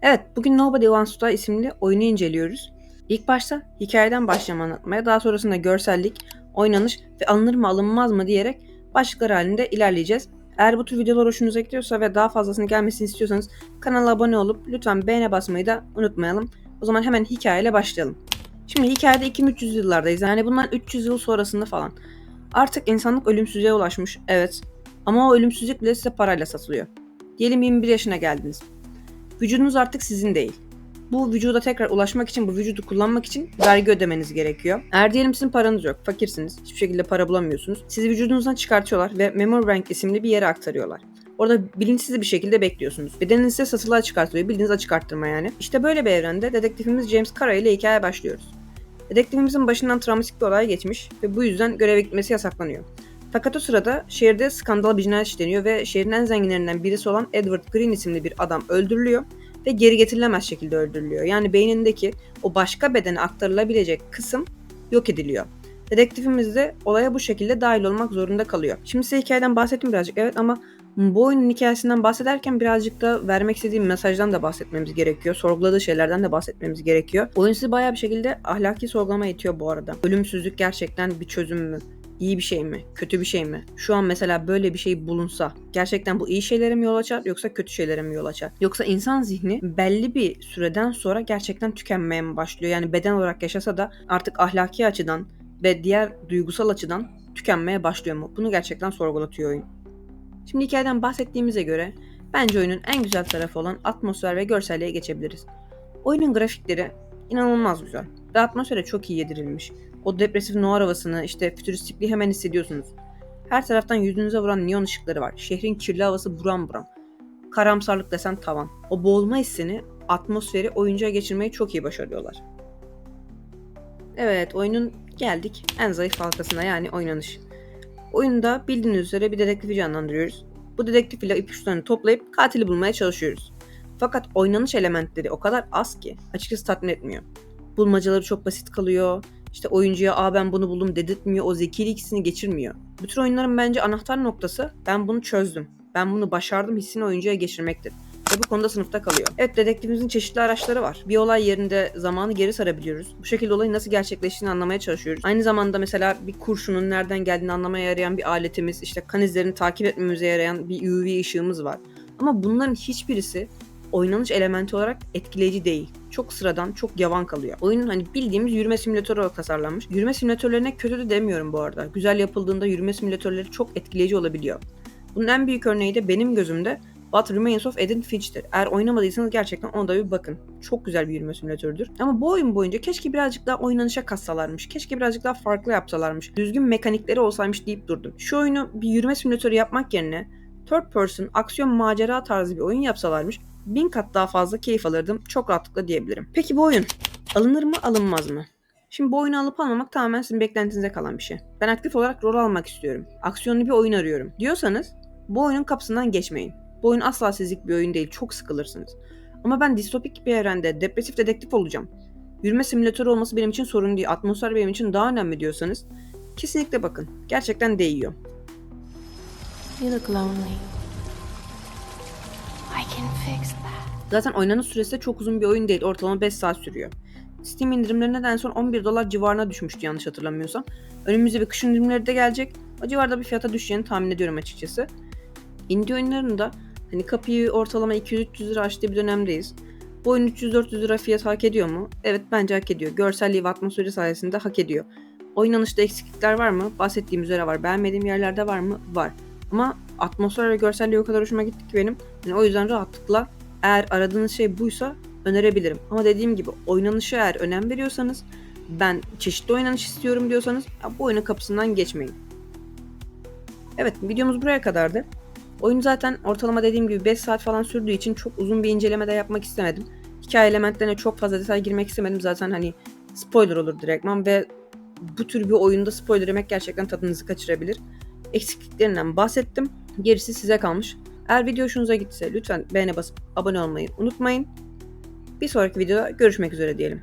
Evet, bugün Nobody Wants to Die isimli oyunu inceliyoruz. İlk başta hikayeden başlayacağım anlatmaya, daha sonrasında görsellik, oynanış ve alınır mı alınmaz mı diyerek başlıklar halinde ilerleyeceğiz. Eğer bu tür videolar hoşunuza gidiyorsa ve daha fazlasını gelmesini istiyorsanız kanala abone olup lütfen beğene basmayı da unutmayalım. O zaman hemen hikayeyle başlayalım. Şimdi hikayede 2300 yıllardayız, yani bundan 300 yıl sonrasında falan. Artık insanlık ölümsüzlüğe ulaşmış, evet. Ama o ölümsüzlük bile size parayla satılıyor. Diyelim 21 yaşına geldiniz. Vücudunuz artık sizin değil. Bu vücuda tekrar ulaşmak için, bu vücudu kullanmak için vergi ödemeniz gerekiyor. Eğer diyelim sizin paranız yok, fakirsiniz, hiçbir şekilde para bulamıyorsunuz. Sizi vücudunuzdan çıkartıyorlar ve Memory Bank isimli bir yere aktarıyorlar. Orada bilinçsiz bir şekilde bekliyorsunuz. Bedeniniz ise satılığa çıkartılıyor, bildiğiniz açık arttırma yani. İşte böyle bir evrende dedektifimiz James Kara ile hikaye başlıyoruz. Dedektifimizin başından travmatik bir olay geçmiş ve bu yüzden göreve gitmesi yasaklanıyor. Fakat o sırada şehirde skandal bir cinayet işleniyor ve şehrin en zenginlerinden birisi olan Edward Green isimli bir adam öldürülüyor ve geri getirilemez şekilde öldürülüyor. Yani beynindeki o başka bedene aktarılabilecek kısım yok ediliyor. Dedektifimiz de olaya bu şekilde dahil olmak zorunda kalıyor. Şimdi size hikayeden bahsettim birazcık, evet, ama bu oyunun hikayesinden bahsederken birazcık da vermek istediğim mesajdan da bahsetmemiz gerekiyor. Sorguladığı şeylerden de bahsetmemiz gerekiyor. Oyun sizi bayağı bir şekilde ahlaki sorgulamaya itiyor bu arada. Ölümsüzlük gerçekten bir çözüm mü? İyi bir şey mi? Kötü bir şey mi? Şu an mesela böyle bir şey bulunsa gerçekten bu iyi şeylere mi yol açar yoksa kötü şeylere mi yol açar? Yoksa insan zihni belli bir süreden sonra gerçekten tükenmeye mi başlıyor? Yani beden olarak yaşasa da artık ahlaki açıdan ve diğer duygusal açıdan tükenmeye başlıyor mu? Bunu gerçekten sorgulatıyor oyun. Şimdi hikayeden bahsettiğimize göre bence oyunun en güzel tarafı olan atmosfer ve görselliğe geçebiliriz. Oyunun grafikleri inanılmaz güzel ve atmosfere çok iyi yedirilmiş. O depresif noir havasını, işte fütüristikliği hemen hissediyorsunuz. Her taraftan yüzünüze vuran neon ışıkları var. Şehrin kirli havası buram buram. Karamsarlık desen tavan. O boğulma hissini, atmosferi oyuncuya geçirmeyi çok iyi başarıyorlar. Evet, oyunun geldik en zayıf halkasına, yani oynanış. Oyunda bildiğiniz üzere bir dedektifi canlandırıyoruz. Bu dedektif ile ipuçlarını toplayıp katili bulmaya çalışıyoruz. Fakat oynanış elementleri o kadar az ki açıkçası tatmin etmiyor. Bulmacaları çok basit kalıyor. İşte oyuncuya ben bunu buldum dedirtmiyor. O zekilik hissini geçirmiyor. Bu tür oyunların bence anahtar noktası ben bunu çözdüm, ben bunu başardım hissini oyuncuya geçirmektir. Ve bu konuda sınıfta kalıyor. Evet, dedektifimizin çeşitli araçları var. Bir olay yerinde zamanı geri sarabiliyoruz. Bu şekilde olayın nasıl gerçekleştiğini anlamaya çalışıyoruz. Aynı zamanda mesela bir kurşunun nereden geldiğini anlamaya yarayan bir aletimiz, işte kan izlerini takip etmemize yarayan bir UV ışığımız var. Ama bunların hiçbirisi oynanış elementi olarak etkileyici değil. Çok sıradan, çok yavan kalıyor. Oyun hani bildiğimiz yürüme simülatörü olarak tasarlanmış. Yürüme simülatörlerine kötü de demiyorum bu arada. Güzel yapıldığında yürüme simülatörleri çok etkileyici olabiliyor. Bunun en büyük örneği de benim gözümde What Remains of Edith Finch'tir. Eğer oynamadıysanız gerçekten ona da bir bakın. Çok güzel bir yürüme simülatörüdür. Ama bu oyun boyunca keşke birazcık daha oynanışa kassalarmış. Keşke birazcık daha farklı yapsalarmış. Düzgün mekanikleri olsaymış deyip durdum. Şu oyunu bir yürüme simülatörü yapmak yerine third person aksiyon macera tarzı bir oyun yapsalarmış 1000 kat daha fazla keyif alırdım. Çok rahatlıkla diyebilirim. Peki bu oyun alınır mı alınmaz mı? Şimdi bu oyunu alıp almamak tamamen sizin beklentinize kalan bir şey. Ben aktif olarak rol almak istiyorum. Aksiyonlu bir oyun arıyorum diyorsanız bu oyunun kapısından geçmeyin. Bu oyun asla sizlik bir oyun değil. Çok sıkılırsınız. Ama ben distopik bir evrende depresif dedektif olacağım. Yürüme simülatörü olması benim için sorun değil. Atmosfer benim için daha önemli diyorsanız kesinlikle bakın. Gerçekten değiyor. You look lonely. I can fix that. Zaten oynanış süresi de çok uzun bir oyun değil. Ortalama 5 saat sürüyor. Steam indirimlerine de en son $11 civarına düşmüştü yanlış hatırlamıyorsam. Önümüzde bir kış indirimleri de gelecek. O civarda bir fiyata düşeceğini tahmin ediyorum açıkçası. Indie oyunlarında hani kapıyı ortalama 200-300 lira açtığı bir dönemdeyiz. Bu oyun 300-400 lira fiyat hak ediyor mu? Evet, bence hak ediyor. Görselliği ve atmosferi sayesinde hak ediyor. Oynanışta eksiklikler var mı? Bahsettiğim üzere var. Beğenmediğim yerlerde var mı? Var. Ama atmosfer ve görselliği o kadar hoşuma gitti ki benim. Yani o yüzden rahatlıkla eğer aradığınız şey buysa önerebilirim. Ama dediğim gibi oynanışa eğer önem veriyorsanız, ben çeşitli oynanış istiyorum diyorsanız bu oyunun kapısından geçmeyin. Evet, videomuz buraya kadardı. Oyun zaten ortalama dediğim gibi 5 saat falan sürdüğü için çok uzun bir inceleme de yapmak istemedim. Hikaye elementlerine çok fazla detay girmek istemedim. Zaten hani spoiler olur direktman ve bu tür bir oyunda spoiler yemek gerçekten tadınızı kaçırabilir. Eksikliklerinden bahsettim. Gerisi size kalmış. Eğer video hoşunuza gittiyse lütfen beğene basıp abone olmayı unutmayın. Bir sonraki videoda görüşmek üzere diyelim.